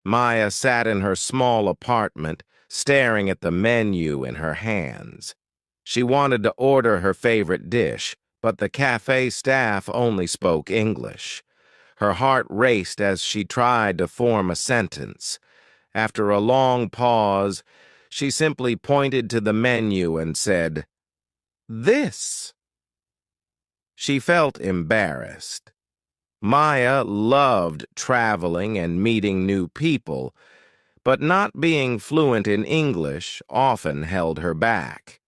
Maya sat in her small apartment, staring at the menu in her hands. She wanted to order her favorite dish, but the cafe staff only spoke English. Her heart raced as she tried to form a sentence. After a long pause, she simply pointed to the menu and said, "This." She felt embarrassed. Maya loved traveling and meeting new people, but not being fluent in English often held her back.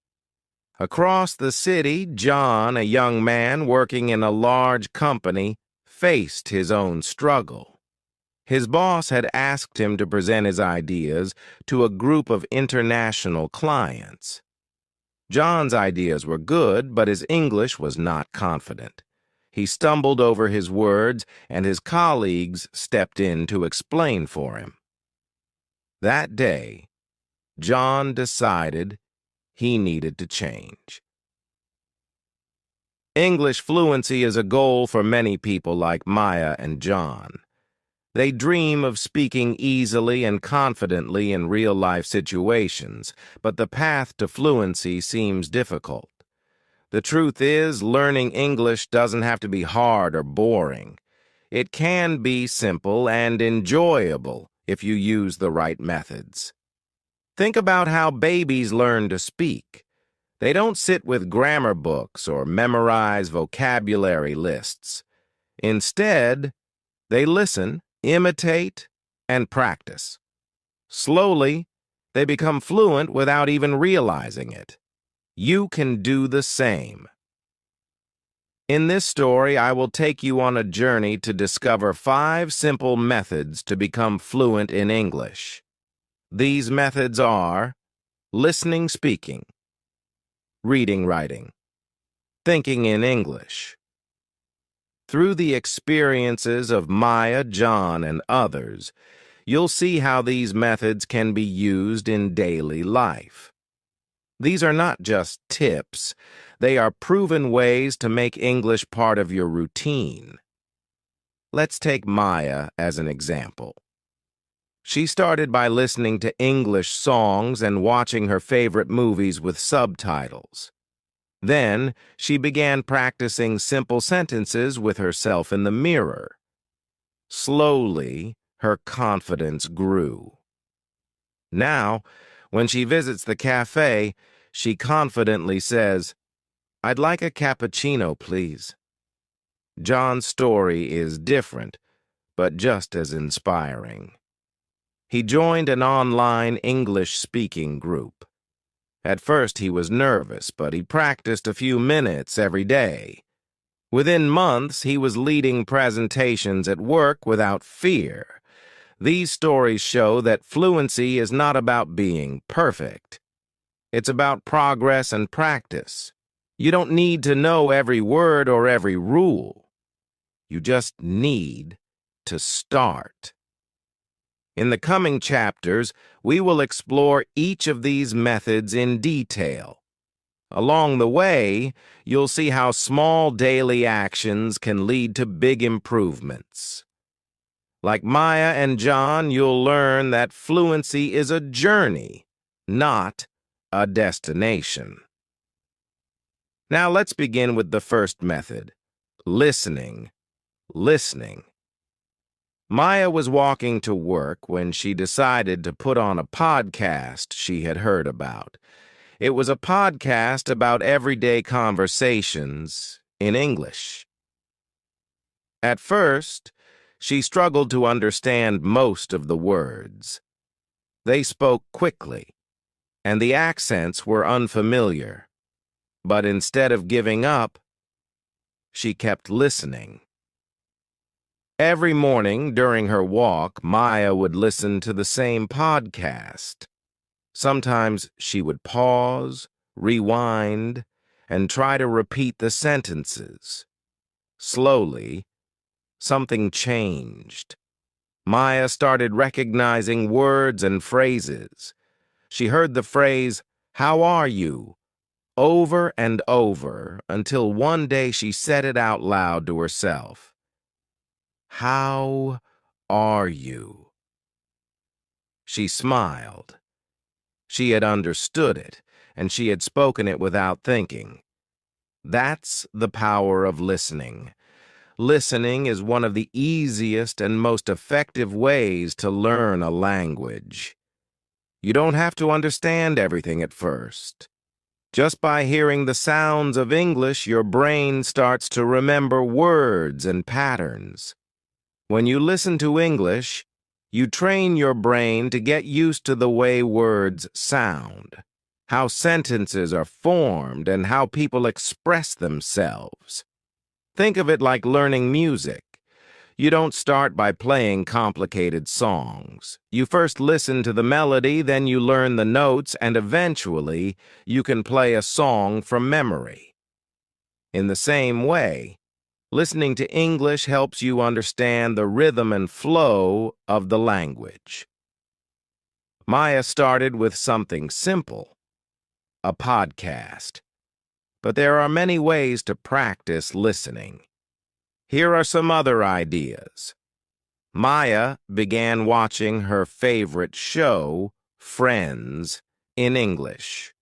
Across the city, John, a young man working in a large company, faced his own struggle. His boss had asked him to present his ideas to a group of international clients. John's ideas were good, but his English was not confident. He stumbled over his words, and his colleagues stepped in to explain for him. That day, John decided he needed to change. English fluency is a goal for many people like Maya and John. They dream of speaking easily and confidently in real-life situations, but the path to fluency seems difficult. The truth is, learning English doesn't have to be hard or boring. It can be simple and enjoyable if you use the right methods. Think about how babies learn to speak. They don't sit with grammar books or memorize vocabulary lists. Instead, they listen, imitate, and practice. Slowly, they become fluent without even realizing it. You can do the same. In this story, I will take you on a journey to discover 5 simple methods to become fluent in English. These methods are listening, speaking, reading, writing, thinking in English. Through the experiences of Maya, John, and others, you'll see how these methods can be used in daily life. These are not just tips, they are proven ways to make English part of your routine. Let's take Maya as an example. She started by listening to English songs and watching her favorite movies with subtitles. Then, she began practicing simple sentences with herself in the mirror. Slowly, her confidence grew. Now, when she visits the cafe, she confidently says, "I'd like a cappuccino, please." John's story is different, but just as inspiring. He joined an online English-speaking group. At first he was nervous, but he practiced a few minutes every day. Within months, he was leading presentations at work without fear. These stories show that fluency is not about being perfect. It's about progress and practice. You don't need to know every word or every rule. You just need to start. In the coming chapters, we will explore each of these methods in detail. Along the way, you'll see how small daily actions can lead to big improvements. Like Maya and John, you'll learn that fluency is a journey, not a destination. Now let's begin with the first method, listening. Maya was walking to work when she decided to put on a podcast she had heard about. It was a podcast about everyday conversations in English. At first, she struggled to understand most of the words. They spoke quickly, and the accents were unfamiliar. But instead of giving up, she kept listening. Every morning during her walk, Maya would listen to the same podcast. Sometimes she would pause, rewind, and try to repeat the sentences. Slowly, something changed. Maya started recognizing words and phrases. She heard the phrase, "How are you?" over and over until one day she said it out loud to herself. How are you? She smiled. She had understood it, and she had spoken it without thinking. That's the power of listening. Listening is one of the easiest and most effective ways to learn a language. You don't have to understand everything at first. Just by hearing the sounds of English, your brain starts to remember words and patterns. When you listen to English, you train your brain to get used to the way words sound, how sentences are formed, and how people express themselves. Think of it like learning music. You don't start by playing complicated songs. You first listen to the melody, then you learn the notes, and eventually you can play a song from memory. In the same way, listening to English helps you understand the rhythm and flow of the language. Maya started with something simple, a podcast. But there are many ways to practice listening. Here are some other ideas. Maya began watching her favorite show, Friends, in English.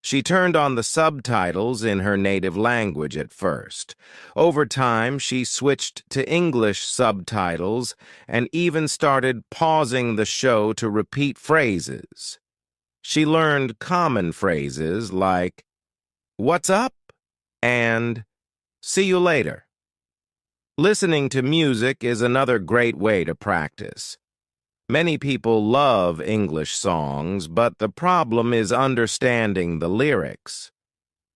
She turned on the subtitles in her native language at first. Over time, she switched to English subtitles and even started pausing the show to repeat phrases. She learned common phrases like, "What's up?" and "See you later." Listening to music is another great way to practice. Many people love English songs, but the problem is understanding the lyrics.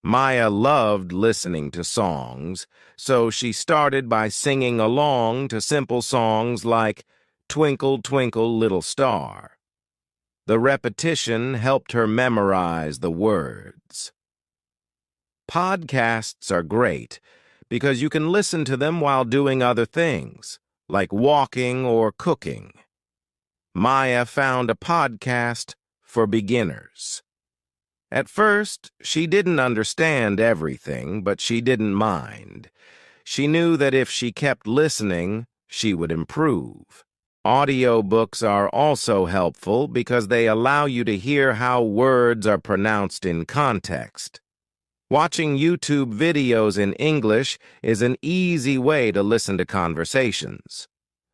Maya loved listening to songs, so she started by singing along to simple songs like "Twinkle, Twinkle, Little Star." The repetition helped her memorize the words. Podcasts are great because you can listen to them while doing other things, like walking or cooking. Maya found a podcast for beginners. At first, she didn't understand everything, but she didn't mind. She knew that if she kept listening, she would improve. Audiobooks are also helpful because they allow you to hear how words are pronounced in context. Watching YouTube videos in English is an easy way to listen to conversations.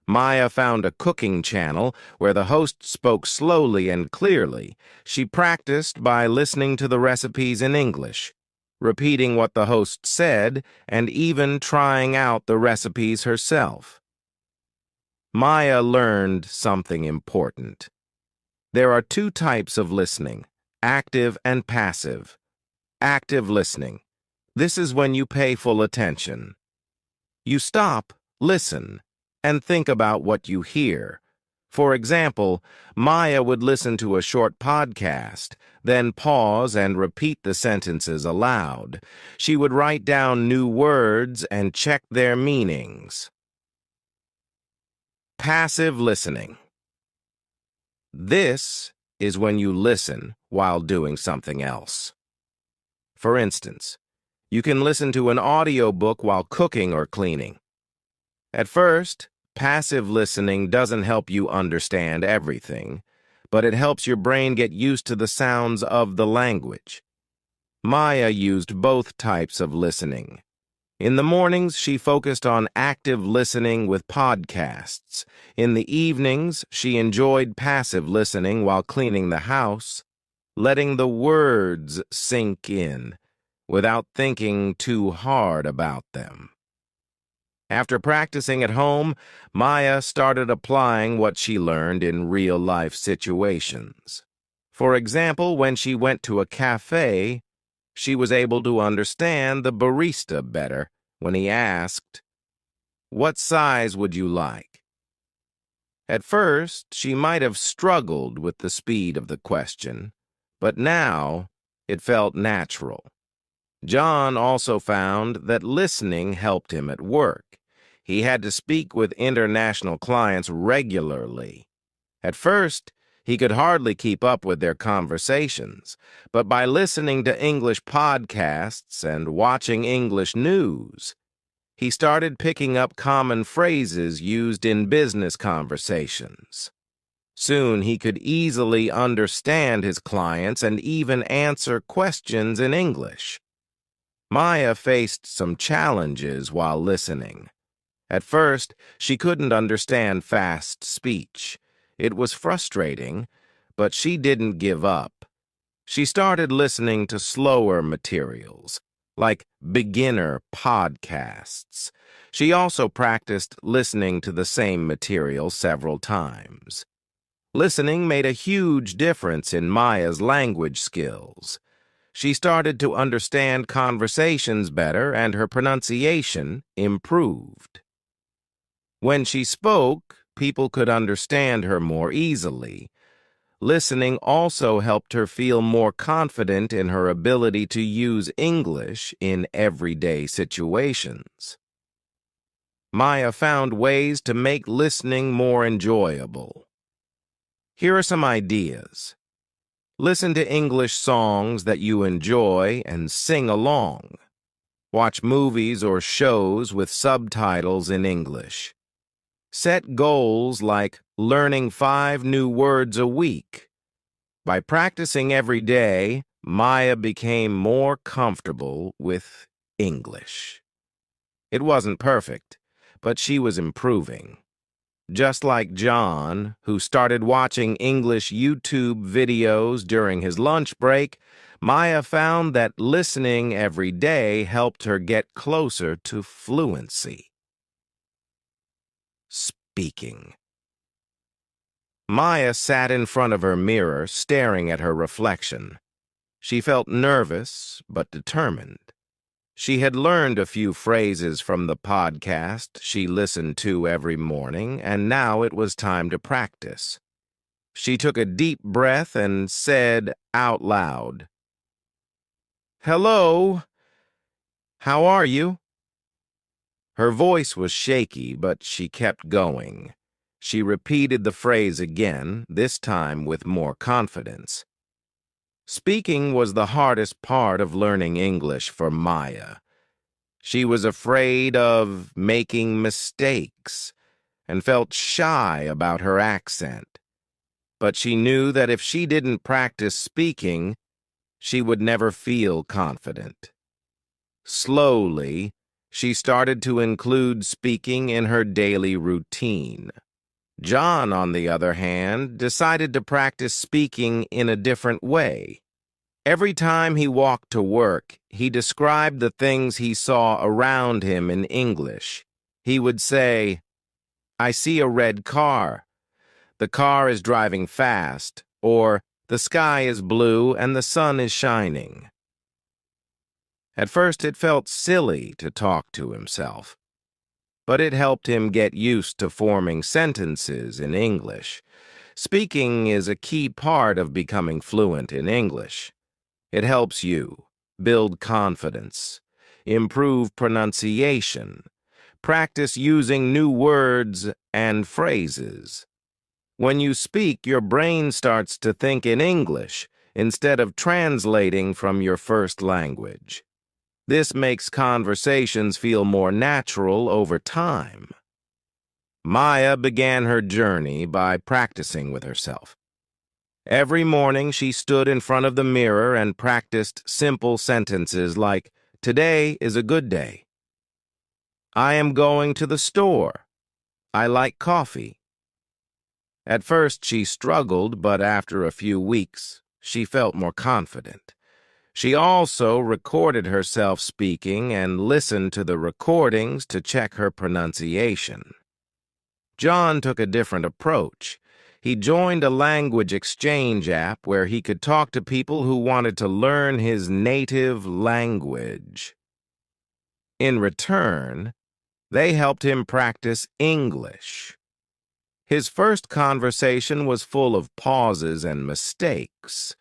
Maya found a cooking channel where the host spoke slowly and clearly. She practiced by listening to the recipes in English, repeating what the host said, and even trying out the recipes herself. Maya learned something important. There are two types of listening, active and passive. Active listening. This is when you pay full attention. You stop, listen, and think about what you hear. For example, Maya would listen to a short podcast, then pause and repeat the sentences aloud. She would write down new words and check their meanings. Passive listening. This is when you listen while doing something else. For instance, you can listen to an audiobook while cooking or cleaning. At first, passive listening doesn't help you understand everything, but it helps your brain get used to the sounds of the language. Maya used both types of listening. In the mornings, she focused on active listening with podcasts. In the evenings, she enjoyed passive listening while cleaning the house, letting the words sink in without thinking too hard about them. After practicing at home, Maya started applying what she learned in real-life situations. For example, when she went to a cafe, she was able to understand the barista better when he asked, "What size would you like?" At first, she might have struggled with the speed of the question, but now it felt natural. John also found that listening helped him at work. He had to speak with international clients regularly. At first, he could hardly keep up with their conversations, but by listening to English podcasts and watching English news, he started picking up common phrases used in business conversations. Soon he could easily understand his clients and even answer questions in English. Maya faced some challenges while listening. At first, she couldn't understand fast speech. It was frustrating, but she didn't give up. She started listening to slower materials, like beginner podcasts. She also practiced listening to the same material several times. Listening made a huge difference in Maya's language skills. She started to understand conversations better and her pronunciation improved. When she spoke, people could understand her more easily. Listening also helped her feel more confident in her ability to use English in everyday situations. Maya found ways to make listening more enjoyable. Here are some ideas. Listen to English songs that you enjoy and sing along. Watch movies or shows with subtitles in English. Set goals like learning 5 new words a week. By practicing every day, Maya became more comfortable with English. It wasn't perfect, but she was improving. Just like John, who started watching English YouTube videos during his lunch break, Maya found that listening every day helped her get closer to fluency. Speaking. Maya sat in front of her mirror, staring at her reflection. She felt nervous, but determined. She had learned a few phrases from the podcast she listened to every morning, and now it was time to practice. She took a deep breath and said out loud, "Hello, how are you?" Her voice was shaky, but she kept going. She repeated the phrase again, this time with more confidence. Speaking was the hardest part of learning English for Maya. She was afraid of making mistakes and felt shy about her accent. But she knew that if she didn't practice speaking, she would never feel confident. Slowly, she started to include speaking in her daily routine. John, on the other hand, decided to practice speaking in a different way. Every time he walked to work, he described the things he saw around him in English. He would say, "I see a red car. The car is driving fast," or "The sky is blue and the sun is shining." At first it felt silly to talk to himself, but it helped him get used to forming sentences in English. Speaking is a key part of becoming fluent in English. It helps you build confidence, improve pronunciation, practice using new words and phrases. When you speak, your brain starts to think in English instead of translating from your first language. This makes conversations feel more natural over time. Maya began her journey by practicing with herself. Every morning she stood in front of the mirror and practiced simple sentences like, "Today is a good day." "I am going to the store." "I like coffee." At first she struggled, but after a few weeks, she felt more confident. She also recorded herself speaking and listened to the recordings to check her pronunciation. John took a different approach. He joined a language exchange app where he could talk to people who wanted to learn his native language. In return, they helped him practice English. His first conversation was full of pauses and mistakes,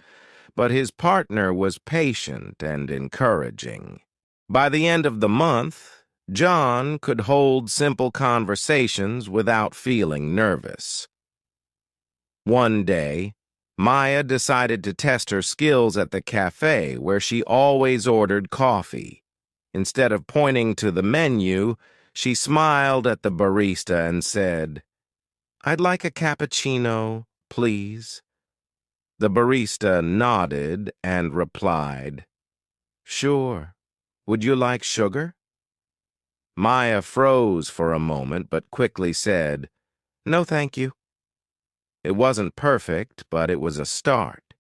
but his partner was patient and encouraging. By the end of the month, John could hold simple conversations without feeling nervous. One day, Maya decided to test her skills at the cafe where she always ordered coffee. Instead of pointing to the menu, she smiled at the barista and said, "I'd like a cappuccino please?" The barista nodded and replied, "Sure. Would you like sugar?" Maya froze for a moment, but quickly said, "No, thank you." It wasn't perfect, but it was a start.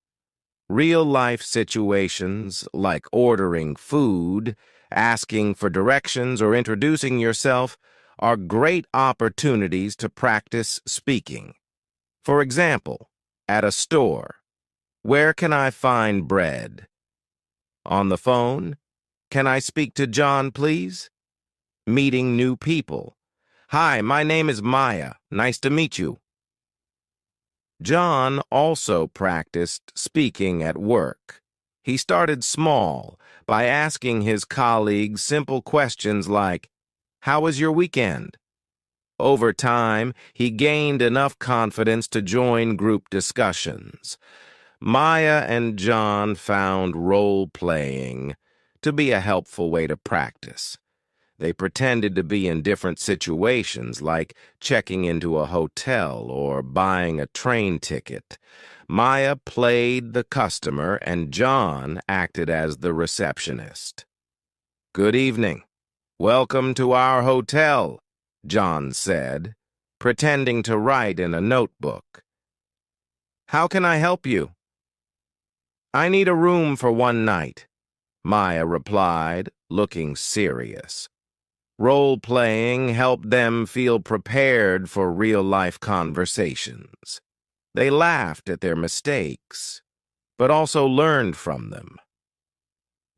Real-life situations, like ordering food, asking for directions, or introducing yourself, are great opportunities to practice speaking. For example, at a store, "Where can I find bread?" On the phone, "Can I speak to John, please?" Meeting new people, "Hi, my name is Maya. Nice to meet you." John also practiced speaking at work. He started small by asking his colleagues simple questions like, "How was your weekend?" Over time, he gained enough confidence to join group discussions. Maya and John found role-playing to be a helpful way to practice. They pretended to be in different situations, like checking into a hotel or buying a train ticket. Maya played the customer, and John acted as the receptionist. "Good evening. Welcome to our hotel," John said, pretending to write in a notebook. "How can I help you?" "I need a room for one night," Maya replied, looking serious. Role-playing helped them feel prepared for real-life conversations. They laughed at their mistakes, but also learned from them.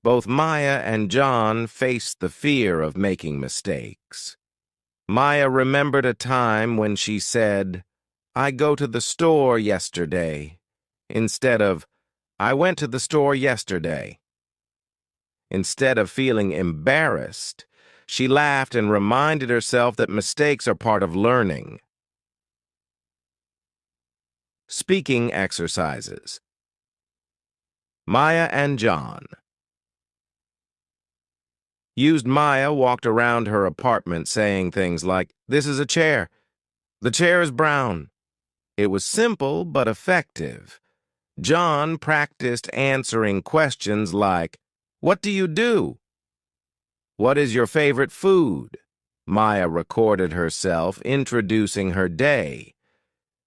Both Maya and John faced the fear of making mistakes. Maya remembered a time when she said, "I go to the store yesterday," instead of, "I went to the store yesterday." Instead of feeling embarrassed, she laughed and reminded herself that mistakes are part of learning. Speaking exercises. Maya and John. Maya walked around her apartment saying things like, "This is a chair. The chair is brown." It was simple but effective. John practiced answering questions like, "What do you do?" "What is your favorite food?" Maya recorded herself introducing her day.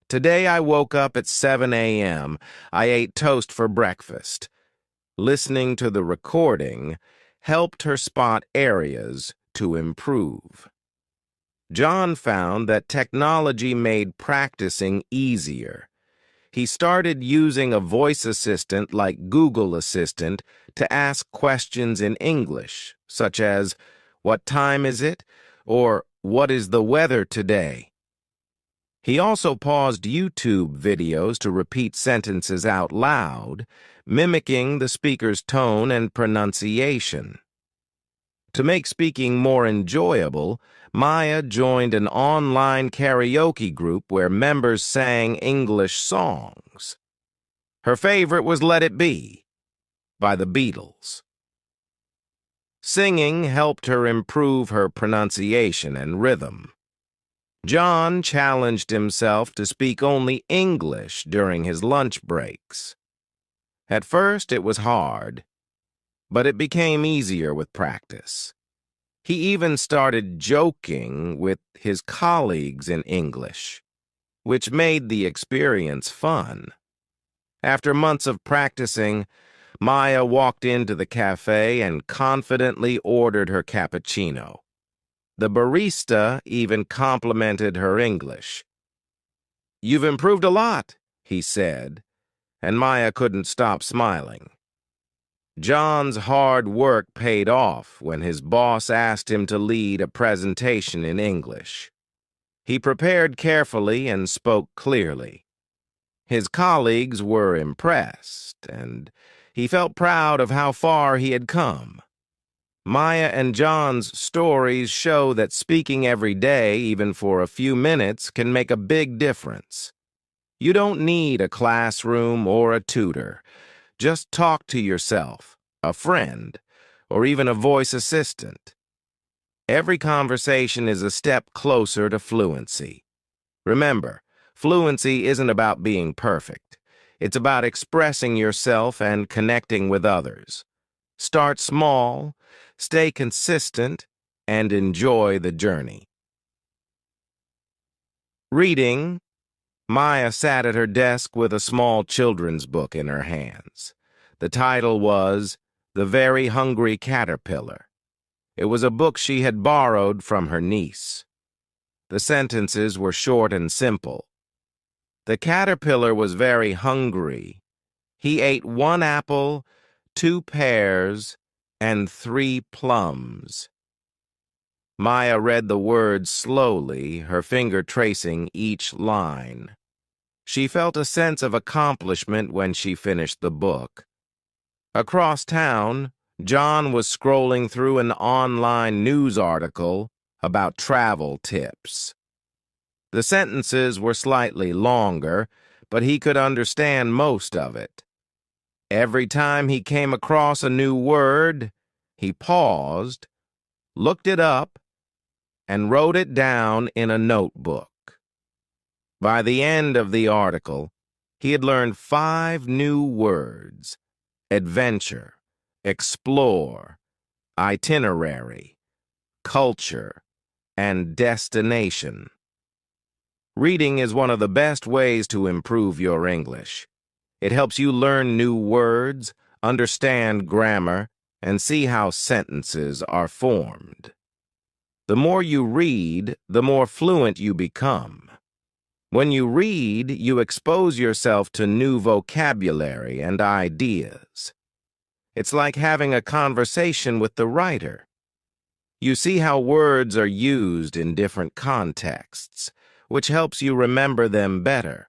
"Today I woke up at 7 a.m. I ate toast for breakfast." Listening to the recording helped her spot areas to improve. John found that technology made practicing easier. He started using a voice assistant like Google Assistant to ask questions in English, such as, "What time is it?" or "What is the weather today?" He also paused YouTube videos to repeat sentences out loud, mimicking the speaker's tone and pronunciation. To make speaking more enjoyable, Maya joined an online karaoke group where members sang English songs. Her favorite was "Let It Be" by the Beatles. Singing helped her improve her pronunciation and rhythm. John challenged himself to speak only English during his lunch breaks. At first, it was hard, but it became easier with practice. He even started joking with his colleagues in English, which made the experience fun. After months of practicing, Maya walked into the cafe and confidently ordered her cappuccino. The barista even complimented her English. "You've improved a lot," he said, and Maya couldn't stop smiling. John's hard work paid off when his boss asked him to lead a presentation in English. He prepared carefully and spoke clearly. His colleagues were impressed, and he felt proud of how far he had come. Maya and John's stories show that speaking every day, even for a few minutes, can make a big difference. You don't need a classroom or a tutor. Just talk to yourself, a friend, or even a voice assistant. Every conversation is a step closer to fluency. Remember, Fluency isn't about being perfect. It's about expressing yourself and connecting with others. Start small, stay consistent, and enjoy the journey. Reading. Maya sat at her desk with a small children's book in her hands. The title was The Very Hungry Caterpillar. It was a book she had borrowed from her niece. The sentences were short and simple. The caterpillar was very hungry. He ate 1 apple, 2 pears, and 3 plums. Maya read the words slowly, her finger tracing each line. She felt a sense of accomplishment when she finished the book. Across town, John was scrolling through an online news article about travel tips. The sentences were slightly longer, but he could understand most of it. Every time he came across a new word, he paused, looked it up, and wrote it down in a notebook. By the end of the article, he had learned 5 new words: adventure, explore, itinerary, culture, and destination. Reading is one of the best ways to improve your English. It helps you learn new words, understand grammar, and see how sentences are formed. The more you read, the more fluent you become. When you read, you expose yourself to new vocabulary and ideas. It's like having a conversation with the writer. You see how words are used in different contexts, which helps you remember them better.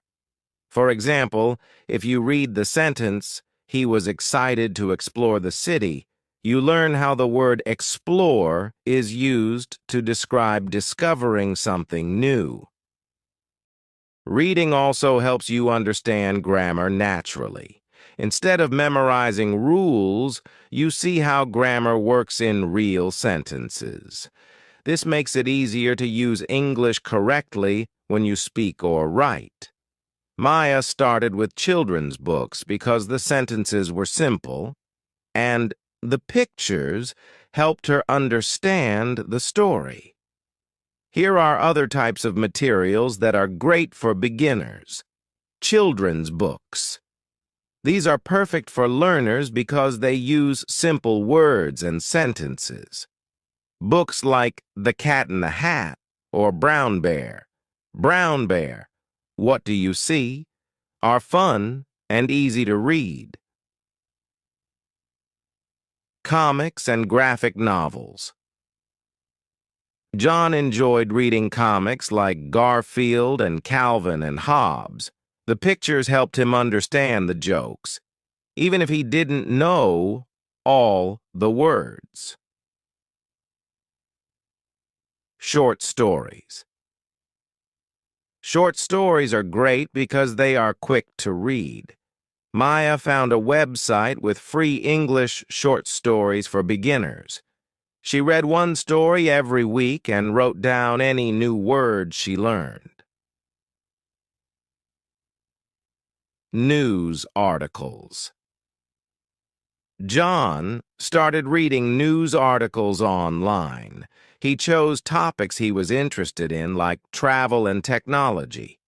For example, if you read the sentence, "He was excited to explore the city," you learn how the word explore is used to describe discovering something new. Reading also helps you understand grammar naturally. Instead of memorizing rules, you see how grammar works in real sentences. This makes it easier to use English correctly when you speak or write. Maya started with children's books because the sentences were simple, and the pictures helped her understand the story. Here are other types of materials that are great for beginners. Children's books. These are perfect for learners because they use simple words and sentences. Books like The Cat in the Hat or Brown Bear, What Do You See? Are fun and easy to read. Comics and graphic novels. John enjoyed reading comics like Garfield and Calvin and Hobbes. The pictures helped him understand the jokes, even if he didn't know all the words. Short stories. Short stories are great because they are quick to read. Maya found a website with free English short stories for beginners. She read 1 story every week and wrote down any new words she learned. News articles. John started reading news articles online. He chose topics he was interested in, like travel and technology.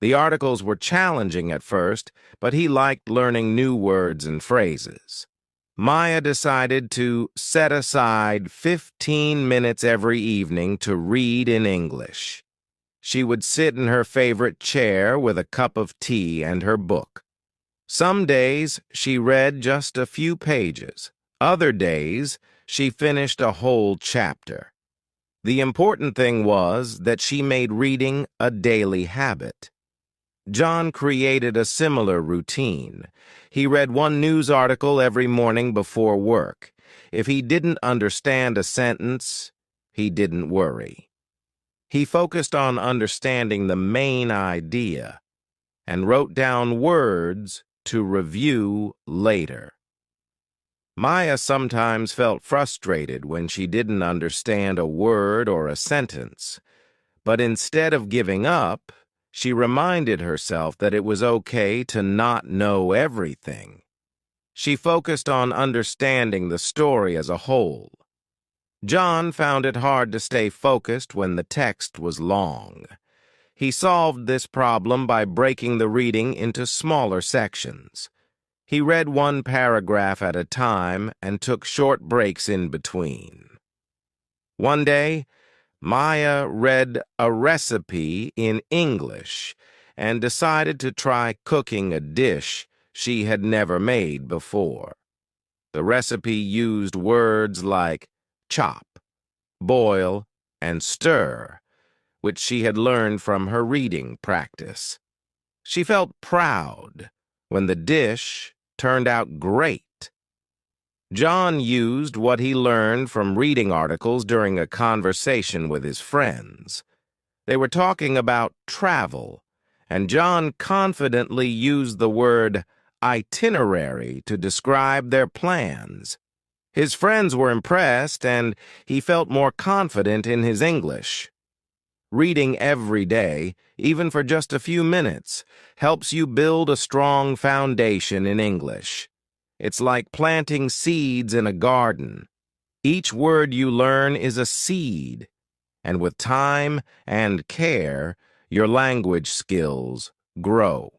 The articles were challenging at first, but he liked learning new words and phrases. Maya decided to set aside 15 minutes every evening to read in English. She would sit in her favorite chair with a cup of tea and her book. Some days she read just a few pages. Other days she finished a whole chapter. The important thing was that she made reading a daily habit. John created a similar routine. He read 1 news article every morning before work. If he didn't understand a sentence, he didn't worry. He focused on understanding the main idea and wrote down words to review later. Maya sometimes felt frustrated when she didn't understand a word or a sentence, but instead of giving up, She reminded herself that it was okay to not know everything. She focused on understanding the story as a whole. John found it hard to stay focused when the text was long. He solved this problem by breaking the reading into smaller sections. He read one paragraph at a time and took short breaks in between. One day, Maya read a recipe in English and decided to try cooking a dish she had never made before. The recipe used words like chop, boil, and stir, which she had learned from her reading practice. She felt proud when the dish turned out great. John used what he learned from reading articles during a conversation with his friends. They were talking about travel, and John confidently used the word itinerary to describe their plans. His friends were impressed, and he felt more confident in his English. Reading every day, even for just a few minutes, helps you build a strong foundation in English. It's like planting seeds in a garden. Each word you learn is a seed, and with time and care, your language skills grow.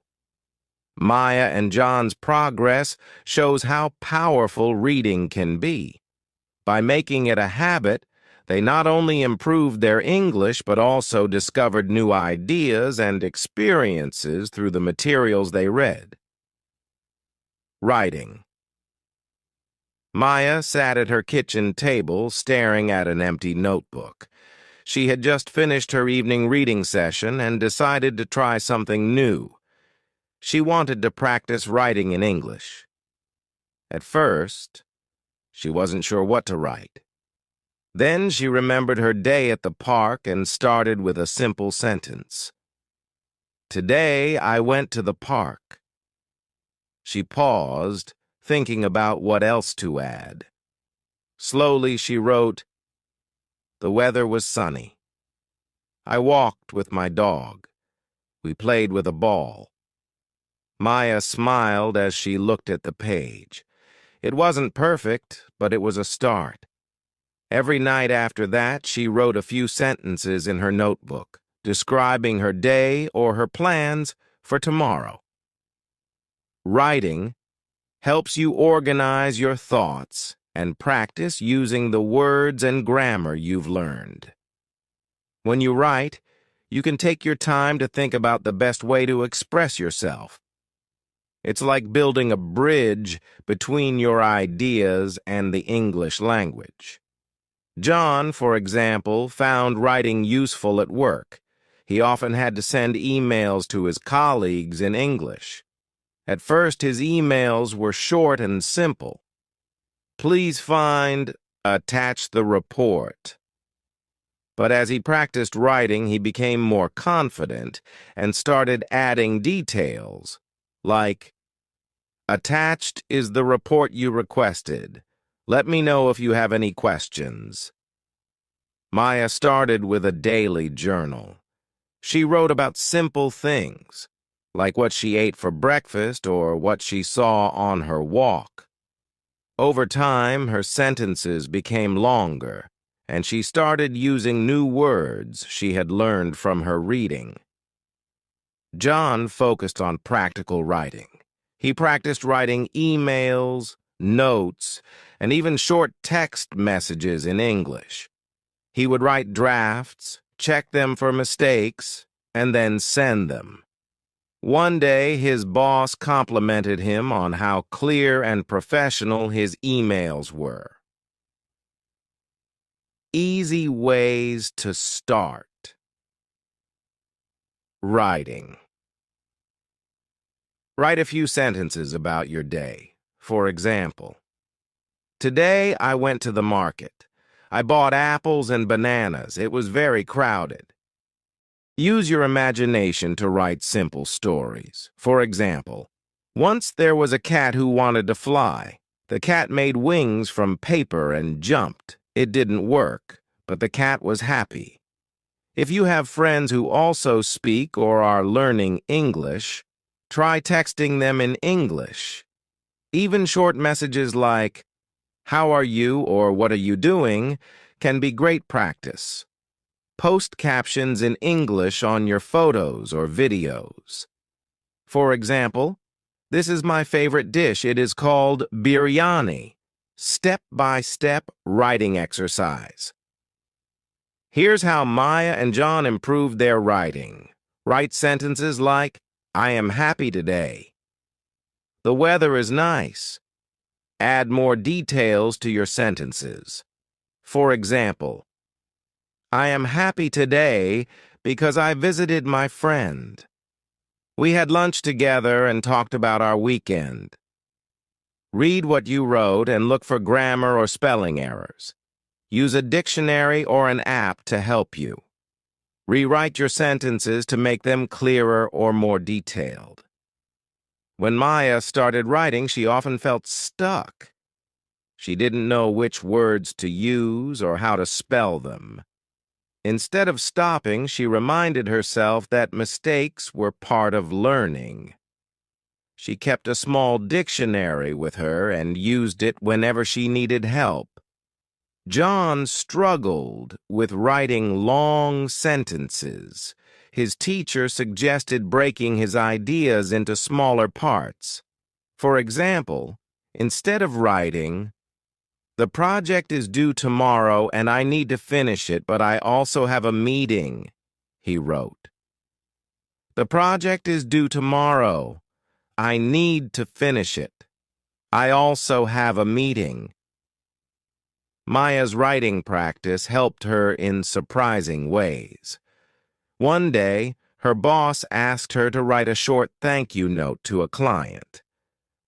Maya and John's progress shows how powerful reading can be. By making it a habit, they not only improved their English but also discovered new ideas and experiences through the materials they read. Writing. Maya sat at her kitchen table staring at an empty notebook. She had just finished her evening reading session and decided to try something new. She wanted to practice writing in English. At first, she wasn't sure what to write. Then she remembered her day at the park and started with a simple sentence. Today I went to the park. She paused, thinking about what else to add. Slowly she wrote, the weather was sunny. I walked with my dog. We played with a ball. Maya smiled as she looked at the page. It wasn't perfect, but it was a start. Every night after that, she wrote a few sentences in her notebook, describing her day or her plans for tomorrow. Writing helps you organize your thoughts and practice using the words and grammar you've learned. When you write, you can take your time to think about the best way to express yourself. It's like building a bridge between your ideas and the English language. John, for example, found writing useful at work. He often had to send emails to his colleagues in English. At first, his emails were short and simple. Please find, attach the report. But as he practiced writing, he became more confident and started adding details, like, attached is the report you requested. Let me know if you have any questions. Maya started with a daily journal. She wrote about simple things, like what she ate for breakfast or what she saw on her walk. Over time, her sentences became longer, and she started using new words she had learned from her reading. John focused on practical writing. He practiced writing emails, notes, and even short text messages in English. He would write drafts, check them for mistakes, and then send them. One day, his boss complimented him on how clear and professional his emails were. Easy ways to start. Writing. Write a few sentences about your day. For example, today I went to the market. I bought apples and bananas. It was very crowded. Use your imagination to write simple stories. For example, once there was a cat who wanted to fly. The cat made wings from paper and jumped. It didn't work, but the cat was happy. If you have friends who also speak or are learning English, try texting them in English. Even short messages like, "How are you?" or "What are you doing?" can be great practice. Post captions in English on your photos or videos. For example, "This is my favorite dish. It is called biryani." Step-by-step writing exercise. Here's how Maya and John improved their writing. Write sentences like, "I am happy today." "The weather is nice." Add more details to your sentences. For example, "I am happy today because I visited my friend. We had lunch together and talked about our weekend." Read what you wrote and look for grammar or spelling errors. Use a dictionary or an app to help you. Rewrite your sentences to make them clearer or more detailed. When Maya started writing, she often felt stuck. She didn't know which words to use or how to spell them. Instead of stopping, she reminded herself that mistakes were part of learning. She kept a small dictionary with her and used it whenever she needed help. John struggled with writing long sentences. His teacher suggested breaking his ideas into smaller parts. For example, instead of writing, "The project is due tomorrow and I need to finish it, but I also have a meeting," he wrote. "The project is due tomorrow. I need to finish it. I also have a meeting." Maya's writing practice helped her in surprising ways. One day, her boss asked her to write a short thank you note to a client.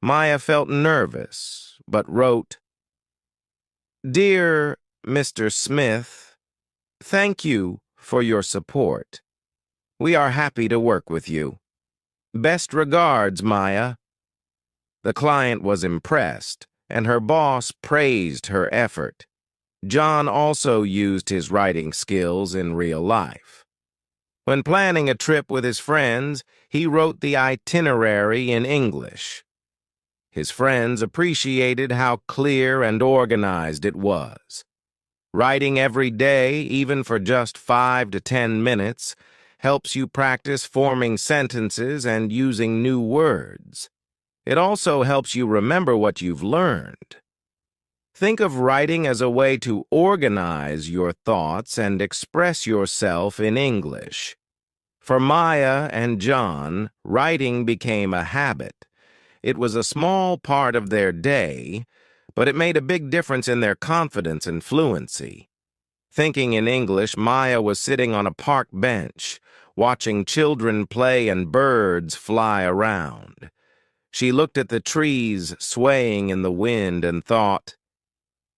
Maya felt nervous, but wrote, "Dear Mr. Smith, thank you for your support. We are happy to work with you. Best regards, Maya." The client was impressed, and her boss praised her effort. John also used his writing skills in real life. When planning a trip with his friends, he wrote the itinerary in English. His friends appreciated how clear and organized it was. Writing every day, even for just 5 to 10 minutes, helps you practice forming sentences and using new words. It also helps you remember what you've learned. Think of writing as a way to organize your thoughts and express yourself in English. For Maya and John, writing became a habit. It was a small part of their day, but it made a big difference in their confidence and fluency. Thinking in English, Maya was sitting on a park bench, watching children play and birds fly around. She looked at the trees swaying in the wind and thought,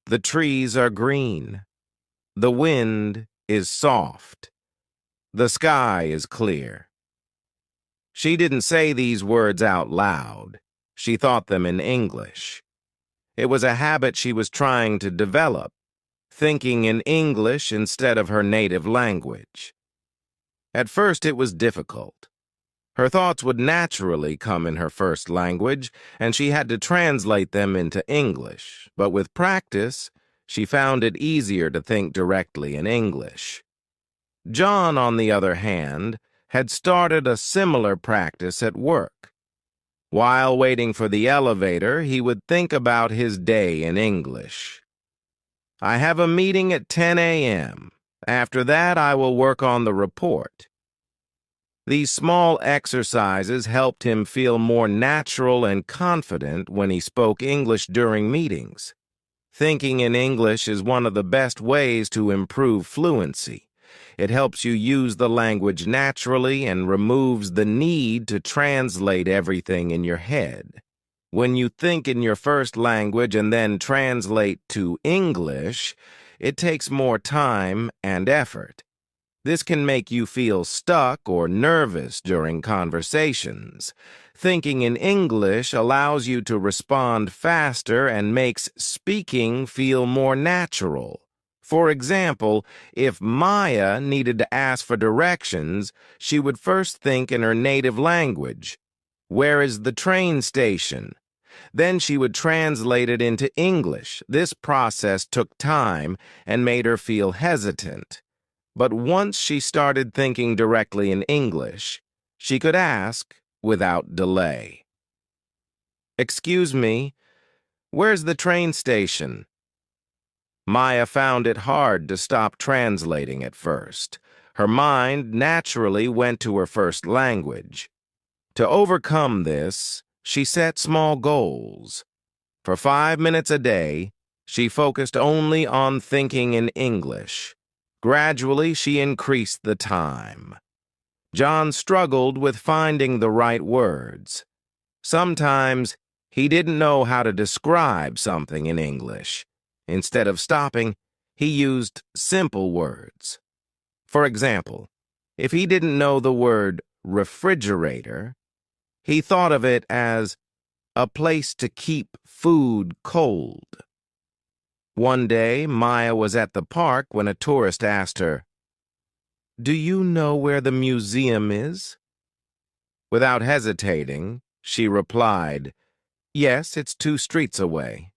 "The trees are green. The wind is soft. The sky is clear." She didn't say these words out loud. She thought them in English. It was a habit she was trying to develop, thinking in English instead of her native language. At first it was difficult. Her thoughts would naturally come in her first language, and she had to translate them into English, but with practice, she found it easier to think directly in English. John, on the other hand, had started a similar practice at work. While waiting for the elevator, he would think about his day in English. "I have a meeting at 10 a.m. After that, I will work on the report." These small exercises helped him feel more natural and confident when he spoke English during meetings. Thinking in English is one of the best ways to improve fluency. It helps you use the language naturally and removes the need to translate everything in your head. When you think in your first language and then translate to English, it takes more time and effort. This can make you feel stuck or nervous during conversations. Thinking in English allows you to respond faster and makes speaking feel more natural. For example, if Maya needed to ask for directions, she would first think in her native language. Where is the train station? Then she would translate it into English. This process took time and made her feel hesitant. But once she started thinking directly in English, she could ask without delay. "Excuse me, where's the train station?" Maya found it hard to stop translating at first. Her mind naturally went to her first language. To overcome this, she set small goals. For 5 minutes a day, she focused only on thinking in English. Gradually, she increased the time. John struggled with finding the right words. Sometimes, he didn't know how to describe something in English. Instead of stopping, he used simple words. For example, if he didn't know the word refrigerator, he thought of it as a place to keep food cold. One day, Maya was at the park when a tourist asked her, "Do you know where the museum is?" Without hesitating, she replied, "Yes, it's 2 streets away.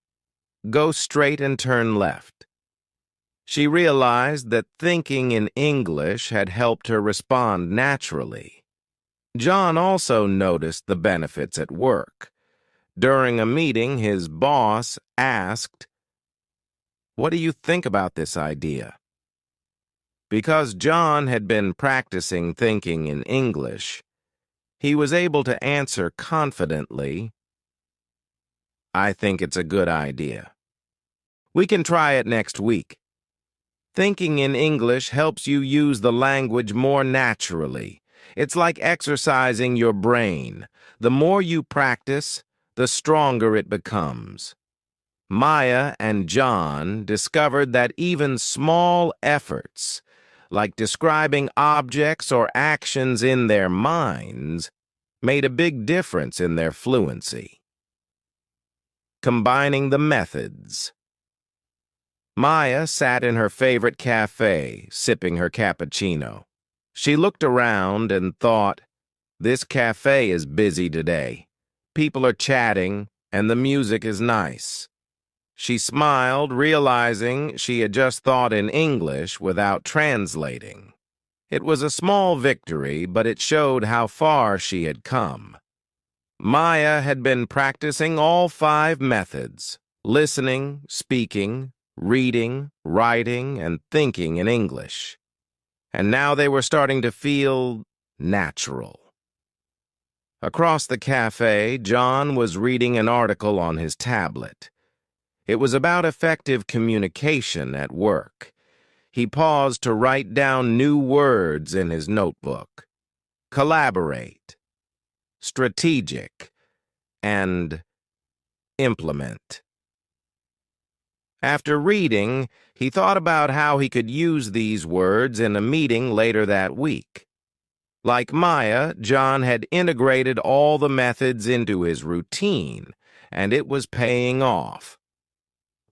Go straight and turn left." She realized that thinking in English had helped her respond naturally. John also noticed the benefits at work. During a meeting, his boss asked, "What do you think about this idea?" Because John had been practicing thinking in English, he was able to answer confidently, "I think it's a good idea. We can try it next week." Thinking in English helps you use the language more naturally. It's like exercising your brain. The more you practice, the stronger it becomes. Maya and John discovered that even small efforts, like describing objects or actions in their minds, made a big difference in their fluency. Combining the methods. Maya sat in her favorite cafe, sipping her cappuccino. She looked around and thought, "This cafe is busy today. People are chatting, and the music is nice." She smiled, realizing she had just thought in English without translating. It was a small victory, but it showed how far she had come. Maya had been practicing all 5 methods: listening, speaking, reading, writing, and thinking in English. And now they were starting to feel natural. Across the cafe, John was reading an article on his tablet. It was about effective communication at work. He paused to write down new words in his notebook: collaborate, strategic, and implement. After reading, he thought about how he could use these words in a meeting later that week. Like Maya, John had integrated all the methods into his routine, and it was paying off.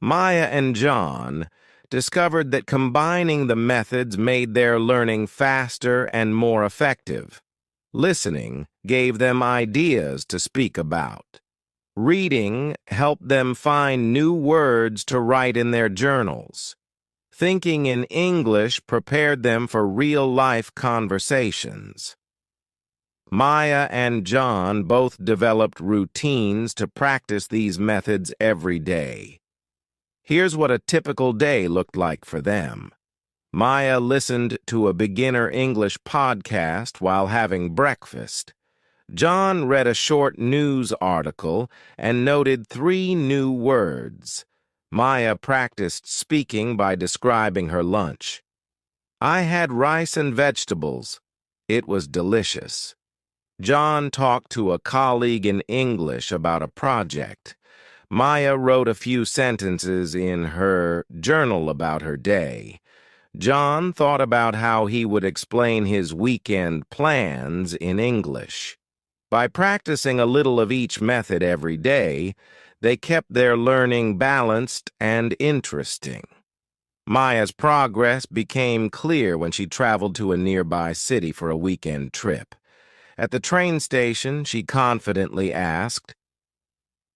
Maya and John discovered that combining the methods made their learning faster and more effective. Listening gave them ideas to speak about. Reading helped them find new words to write in their journals. Thinking in English prepared them for real-life conversations. Maya and John both developed routines to practice these methods every day. Here's what a typical day looked like for them. Maya listened to a beginner English podcast while having breakfast. John read a short news article and noted 3 new words. Maya practiced speaking by describing her lunch. "I had rice and vegetables. It was delicious." John talked to a colleague in English about a project. Maya wrote a few sentences in her journal about her day. John thought about how he would explain his weekend plans in English. By practicing a little of each method every day, they kept their learning balanced and interesting. Maya's progress became clear when she traveled to a nearby city for a weekend trip. At the train station, she confidently asked,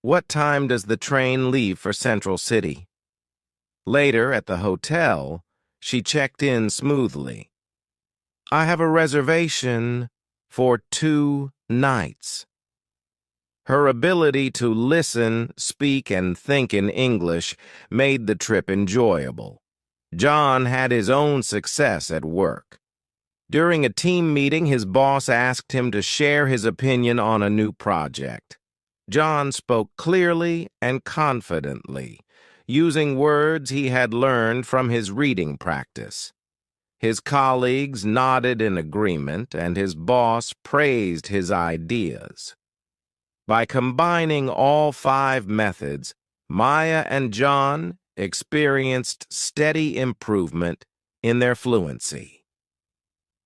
"What time does the train leave for Central City?" Later, at the hotel, she checked in smoothly. "I have a reservation for 2 nights." Her ability to listen, speak, and think in English made the trip enjoyable. John had his own success at work. During a team meeting, his boss asked him to share his opinion on a new project. John spoke clearly and confidently, using words he had learned from his reading practice. His colleagues nodded in agreement, and his boss praised his ideas. By combining all 5 methods, Maya and John experienced steady improvement in their fluency.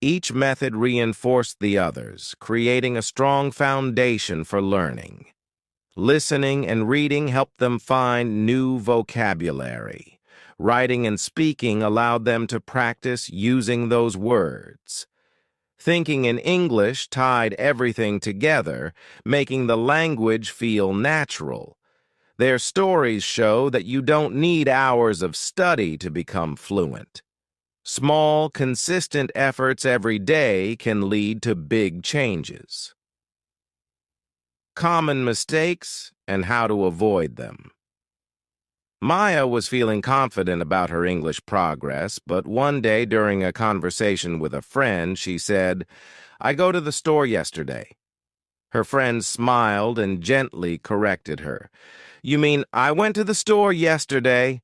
Each method reinforced the others, creating a strong foundation for learning. Listening and reading helped them find new vocabulary. Writing and speaking allowed them to practice using those words. Thinking in English tied everything together, making the language feel natural. Their stories show that you don't need hours of study to become fluent. Small, consistent efforts every day can lead to big changes. Common mistakes and how to avoid them. Maya was feeling confident about her English progress, but one day during a conversation with a friend, she said, "I go to the store yesterday." Her friend smiled and gently corrected her. "You mean I went to the store yesterday?"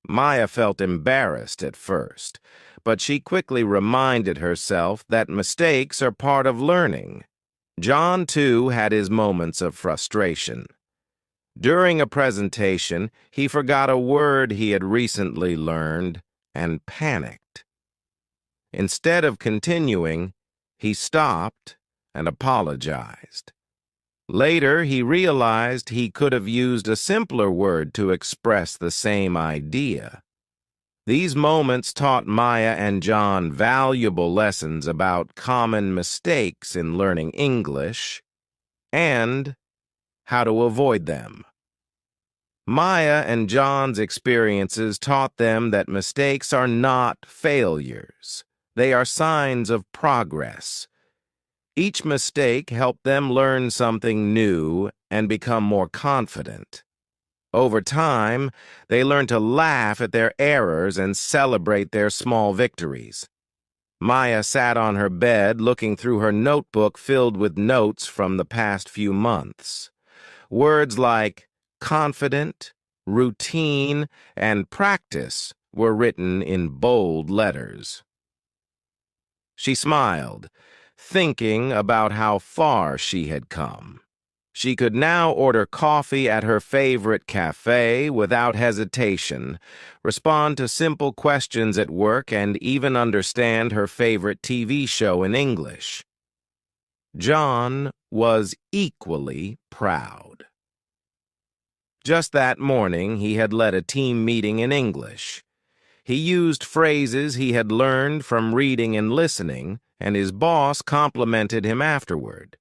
Maya felt embarrassed at first, but she quickly reminded herself that mistakes are part of learning. John, too, had his moments of frustration. During a presentation, he forgot a word he had recently learned and panicked. Instead of continuing, he stopped and apologized. Later, he realized he could have used a simpler word to express the same idea. These moments taught Maya and John valuable lessons about common mistakes in learning English and how to avoid them. Maya and John's experiences taught them that mistakes are not failures. They are signs of progress. Each mistake helped them learn something new and become more confident. Over time, they learned to laugh at their errors and celebrate their small victories. Maya sat on her bed looking through her notebook filled with notes from the past few months. Words like confident, routine, and practice were written in bold letters. She smiled, thinking about how far she had come. She could now order coffee at her favorite cafe without hesitation, respond to simple questions at work, and even understand her favorite TV show in English. John was equally proud. Just that morning, he had led a team meeting in English. He used phrases he had learned from reading and listening, and his boss complimented him afterward.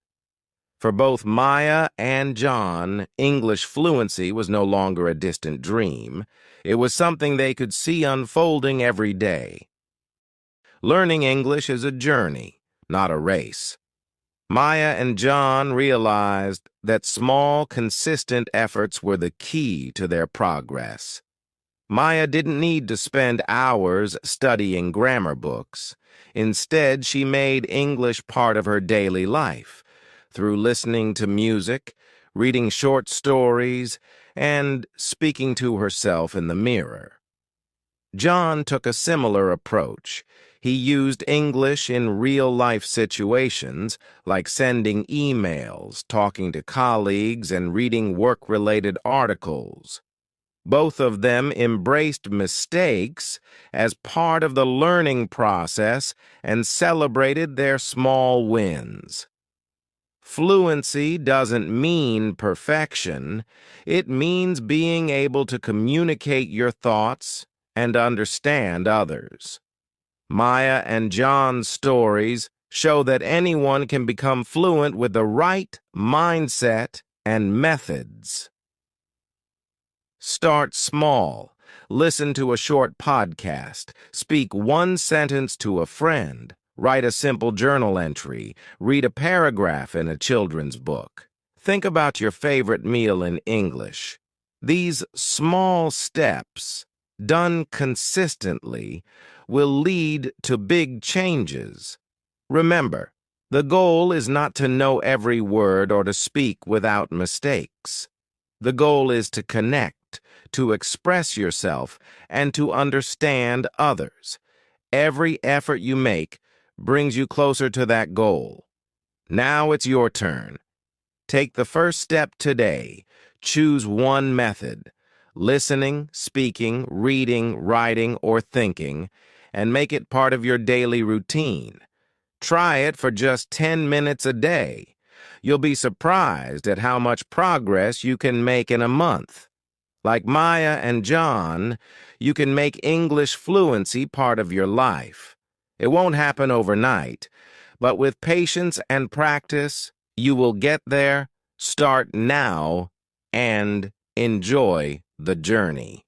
For both Maya and John, English fluency was no longer a distant dream. It was something they could see unfolding every day. Learning English is a journey, not a race. Maya and John realized that small, consistent efforts were the key to their progress. Maya didn't need to spend hours studying grammar books. Instead, she made English part of her daily life, through listening to music, reading short stories, and speaking to herself in the mirror. John took a similar approach. He used English in real-life situations, like sending emails, talking to colleagues, and reading work-related articles. Both of them embraced mistakes as part of the learning process and celebrated their small wins. Fluency doesn't mean perfection. It means being able to communicate your thoughts and understand others. Maya and John's stories show that anyone can become fluent with the right mindset and methods. Start small. Listen to a short podcast. Speak one sentence to a friend. Write a simple journal entry. Read a paragraph in a children's book. Think about your favorite meal in English. These small steps, done consistently, will lead to big changes. Remember, the goal is not to know every word or to speak without mistakes. The goal is to connect, to express yourself, and to understand others. Every effort you make brings you closer to that goal. Now it's your turn. Take the first step today. Choose one method, listening, speaking, reading, writing, or thinking, and make it part of your daily routine. Try it for just 10 minutes a day. You'll be surprised at how much progress you can make in a month. Like Maya and John, you can make English fluency part of your life. It won't happen overnight, but with patience and practice, you will get there. Start now and enjoy the journey.